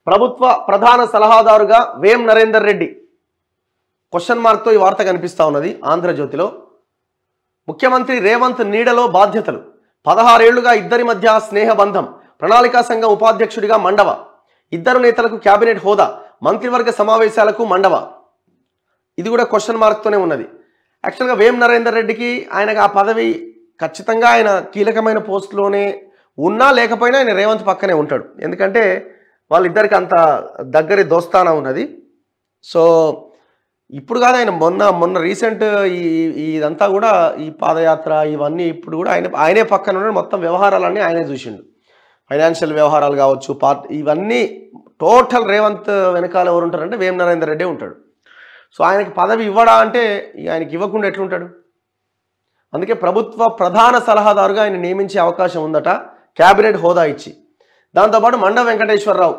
ప్రభుత్వ ప్రధాన సలహాదారుగా వేం నరేందర్ రెడ్డి క్వశ్చన్ మార్క్తో ఈ వార్త కనిపిస్తూ ఉన్నది ఆంధ్రజ్యోతిలో. ముఖ్యమంత్రి రేవంత్ నీడలో బాధ్యతలు, 16 ఏళ్లుగా ఇద్దరి మధ్య స్నేహబంధం, ప్రణాళికా సంఘం ఉపాధ్యక్షుడిగా మండవ, ఇద్దరు నేతలకు క్యాబినెట్ హోదా, మంత్రివర్గ సమావేశాలకు మండవ. ఇది కూడా క్వశ్చన్ మార్క్తోనే ఉన్నది. యాక్చువల్గా వేం నరేందర్ రెడ్డికి ఆయనకు ఆ పదవి ఖచ్చితంగా ఆయన కీలకమైన పోస్టులోనే ఉన్నా లేకపోయినా ఆయన రేవంత్ పక్కనే ఉంటాడు. ఎందుకంటే వాళ్ళిద్దరికి అంత దగ్గరి దోస్తానా ఉన్నది. సో ఇప్పుడు కాదు, ఆయన మొన్న రీసెంట్ ఇదంతా కూడా ఈ పాదయాత్ర ఇవన్నీ ఇప్పుడు కూడా ఆయనే పక్కన ఉన్నాడు. మొత్తం వ్యవహారాలన్నీ ఆయనే చూసిండు. ఫైనాన్షియల్ వ్యవహారాలు కావచ్చు, ఇవన్నీ టోటల్ రేవంత్ వెనకాల ఎవరు ఉంటారంటే వేం నరేందర్ రెడ్డి ఉంటాడు. సో ఆయనకి పదవి ఇవ్వడా అంటే ఆయనకి ఇవ్వకుండా ఎట్లుంటాడు? అందుకే ప్రభుత్వ ప్రధాన సలహాదారుగా ఆయన నియమించే అవకాశం ఉందట, క్యాబినెట్ హోదా ఇచ్చి. దాంతోపాటు మండ వెంకటేశ్వరరావు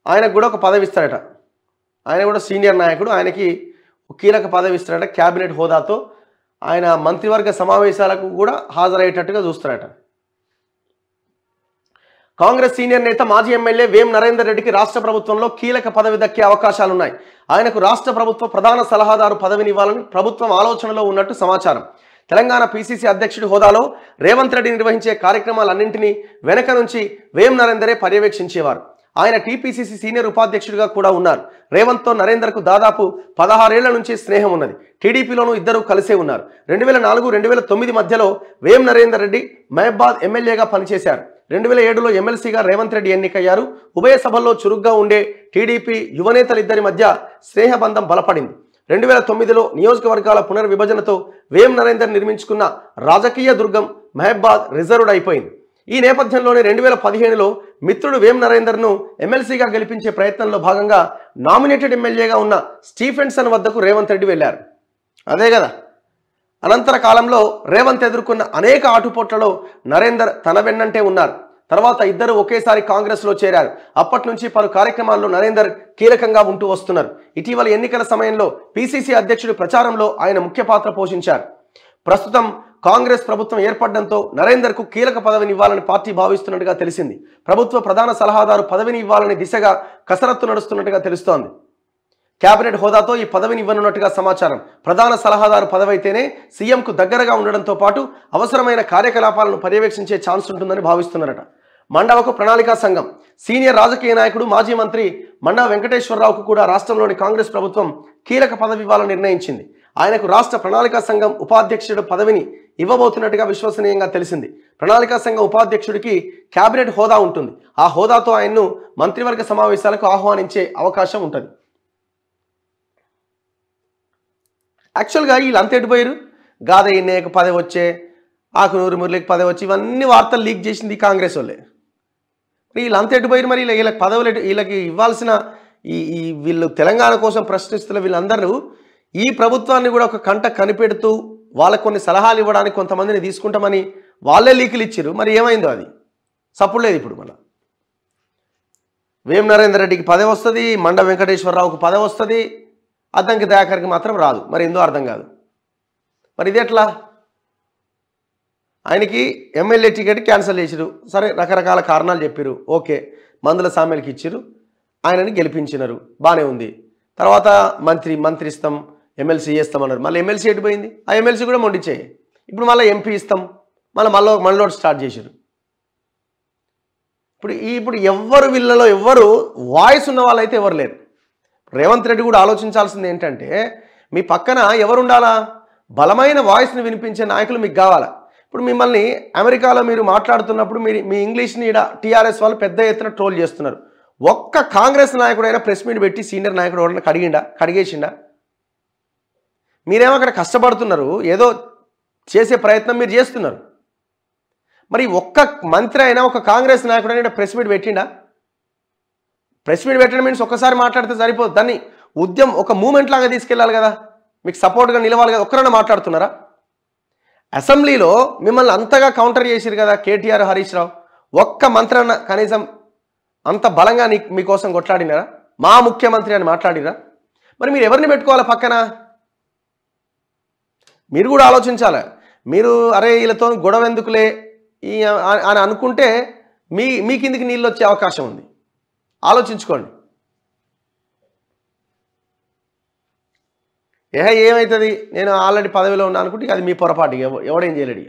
ఆయనకు కూడా ఒక పదవి ఇస్తాడట. ఆయన కూడా సీనియర్ నాయకుడు, ఆయనకి కీలక పదవి ఇస్తాడట క్యాబినెట్ హోదాతో. ఆయన మంత్రివర్గ సమావేశాలకు కూడా హాజరయ్యేటట్టుగా చూస్తాడట. కాంగ్రెస్ సీనియర్ నేత మాజీ ఎమ్మెల్యే వేం నరేందర్ రెడ్డికి రాష్ట్ర ప్రభుత్వంలో కీలక పదవి దక్కే అవకాశాలున్నాయి. ఆయనకు రాష్ట్ర ప్రభుత్వ ప్రధాన సలహాదారు పదవిని ఇవ్వాలని ప్రభుత్వం ఆలోచనలో ఉన్నట్టు సమాచారం. తెలంగాణ పీసీసీ అధ్యక్షుడి హోదాలో రేవంత్ రెడ్డి నిర్వహించే కార్యక్రమాలన్నింటినీ వెనక నుంచి వేం నరేందరే పర్యవేక్షించేవారు. ఆయన టీపీసీసీ సీనియర్ ఉపాధ్యక్షుడిగా కూడా ఉన్నారు. రేవంత్తో నరేందర్కు దాదాపు 16 ఏళ్ల నుంచి స్నేహం ఉన్నది. టీడీపీలోనూ ఇద్దరు కలిసే ఉన్నారు. 2004-2009 మధ్యలో వేం నరేందర్ రెడ్డి మహబాద్ ఎమ్మెల్యేగా పనిచేశారు. 2007లో ఎమ్మెల్సీగా రేవంత్ రెడ్డి ఎన్నికయ్యారు. ఉభయ సభల్లో చురుగ్గా ఉండే టీడీపీ యువనేతలిద్దరి మధ్య స్నేహబంధం బలపడింది. 2009లో నియోజకవర్గాల పునర్విభజనతో వేం నరేందర్ నిర్మించుకున్న రాజకీయ దుర్గం మహబాద్ రిజర్వ్డ్ అయిపోయింది. ఈ నేపథ్యంలోనే 2015లో మిత్రుడు వేం నరేందర్ను ఎమ్మెల్సీగా గెలిపించే ప్రయత్నంలో భాగంగా నామినేటెడ్ ఎమ్మెల్యేగా ఉన్న స్టీఫెన్సన్ వద్దకు రేవంత్ రెడ్డి వెళ్లారు. అదే కదా, అనంతర కాలంలో రేవంత్ ఎదుర్కొన్న అనేక ఆటుపోట్లలో నరేందర్ తన వెన్నంటే ఉన్నారు. తర్వాత ఇద్దరు ఒకేసారి కాంగ్రెస్లో చేరారు. అప్పటి నుంచి పలు కార్యక్రమాల్లో నరేందర్ కీలకంగా ఉంటూ వస్తున్నారు. ఇటీవల ఎన్నికల సమయంలో పీసీసీ అధ్యక్షుడి ప్రచారంలో ఆయన ముఖ్య పాత్ర పోషించారు. ప్రస్తుతం కాంగ్రెస్ ప్రభుత్వం ఏర్పడడంతో నరేందర్కు కీలక పదవిని ఇవ్వాలని పార్టీ భావిస్తున్నట్టుగా తెలిసింది. ప్రభుత్వ ప్రధాన సలహాదారు పదవిని ఇవ్వాలని దిశగా కసరత్తు నడుస్తున్నట్టుగా తెలుస్తోంది. క్యాబినెట్ హోదాతో ఈ పదవిని ఇవ్వనున్నట్టుగా సమాచారం. ప్రధాన సలహాదారు పదవి అయితేనే సీఎంకు దగ్గరగా ఉండడంతో పాటు అవసరమైన కార్యకలాపాలను పర్యవేక్షించే ఛాన్స్ ఉంటుందని భావిస్తున్నారట. మండవకు ప్రణాళికా సంఘం సీనియర్ రాజకీయ నాయకుడు మాజీ మంత్రి మండ వెంకటేశ్వరరావుకు కూడా రాష్ట్రంలోని కాంగ్రెస్ ప్రభుత్వం కీలక పదవి ఇవ్వాలని నిర్ణయించింది. ఆయనకు రాష్ట్ర ప్రణాళికా సంఘం ఉపాధ్యక్షుడు పదవిని ఇవ్వబోతున్నట్టుగా విశ్వసనీయంగా తెలిసింది. ప్రణాళికా సంఘం ఉపాధ్యక్షుడికి క్యాబినెట్ హోదా ఉంటుంది. ఆ హోదాతో ఆయన్ను మంత్రివర్గ సమావేశాలకు ఆహ్వానించే అవకాశం ఉంటుంది. యాక్చువల్గా వీళ్ళంతా ఎటుపోయారు? గాదయ్యకు పదవి వచ్చే, ఆకునూరు మురళికి పదవి వచ్చి, ఇవన్నీ వార్తలు లీక్ చేసింది కాంగ్రెస్ వాళ్ళే. వీళ్ళంతా ఎటుపోయారు? మరి వీళ్ళకి పదవులు వీళ్ళకి ఇవ్వాల్సిన వీళ్ళు తెలంగాణ కోసం ప్రశ్నిస్తున్న వీళ్ళందరూ ఈ ప్రభుత్వాన్ని కూడా ఒక కంట కనిపెడుతూ వాళ్ళకు కొన్ని సలహాలు ఇవ్వడానికి కొంతమందిని తీసుకుంటామని వాళ్ళే లీకులు ఇచ్చారు. మరి ఏమైందో అది సప్పుడు లేదు. ఇప్పుడు మళ్ళీ వేం నరేందర్ రెడ్డికి పదవి వస్తుంది, మండ వెంకటేశ్వరరావుకు పదవి వస్తుంది, అద్దంకి దయాకర్కి మాత్రం రాదు. మరి ఎందుకు అర్థం కాదు. మరి ఇది ఎట్లా? ఆయనకి ఎమ్మెల్యే టికెట్ క్యాన్సిల్ చేసిరు, సరే రకరకాల కారణాలు చెప్పారు, ఓకే, మందుల సామెలకి ఇచ్చిరు, ఆయనని గెలిపించినారు, బాగానే ఉంది. తర్వాత మంత్రి ఇస్తాం, ఎమ్మెల్సీ చేస్తామన్నారు. మళ్ళీ ఎమ్మెల్సీ ఎటుపోయింది? ఆ ఎమ్మెల్సీ కూడా మొండిచ్చేయి. ఇప్పుడు మళ్ళీ ఎంపీ ఇస్తాం, మళ్ళీ స్టార్ట్ చేశారు. ఇప్పుడు ఎవ్వరు వీళ్ళలో ఎవ్వరు వాయిస్ ఉన్న వాళ్ళైతే ఎవరు లేరు. రేవంత్ రెడ్డి కూడా ఆలోచించాల్సింది ఏంటంటే, మీ పక్కన ఎవరు ఉండాలా? బలమైన వాయిస్ని వినిపించే నాయకులు మీకు కావాలా? ఇప్పుడు మిమ్మల్ని అమెరికాలో మీరు మాట్లాడుతున్నప్పుడు మీ ఇంగ్లీష్ని ఇక్కడ టీఆర్ఎస్ వాళ్ళు పెద్ద ఎత్తున ట్రోల్ చేస్తున్నారు. ఒక్క కాంగ్రెస్ నాయకుడైనా ప్రెస్ మీట్ పెట్టి సీనియర్ నాయకుడు ఎవరైనా కడిగేసిండా? మీరేమో అక్కడ కష్టపడుతున్నారు, ఏదో చేసే ప్రయత్నం మీరు చేస్తున్నారు. మరి ఒక్క మంత్రి అయినా, ఒక కాంగ్రెస్ నాయకుడైనా ప్రెస్ మీట్ పెట్టిండా? ప్రెస్ మీట్ పెట్టడం మీన్స్ ఒక్కసారి మాట్లాడితే సరిపోదు, దాన్ని ఒక మూమెంట్ లాగా తీసుకెళ్ళాలి కదా, మీకు సపోర్ట్గా నిలవాలి కదా. ఒక్కరైనా మాట్లాడుతున్నారా? అసెంబ్లీలో మిమ్మల్ని అంతగా కౌంటర్ చేసిరు కదా కేటీఆర్, హరీష్ రావు. ఒక్క మంత్రి అన్న కనీసం అంత బలంగా మీకోసం కొట్లాడినారా? మా ముఖ్యమంత్రి అని మాట్లాడిరా? మరి మీరు ఎవరిని పెట్టుకోవాలి పక్కన? మీరు కూడా ఆలోచించాలి. మీరు అరే వీళ్ళతో గొడవ ఎందుకులే అని అనుకుంటే మీ కిందికి నీళ్ళు వచ్చే అవకాశం ఉంది. ఆలోచించుకోండి. ఏమవుతుంది, నేను ఆల్రెడీ పదవిలో ఉన్నా అనుకుంటే అది మీ పొరపాటు, ఎవడేం చేయలేడు.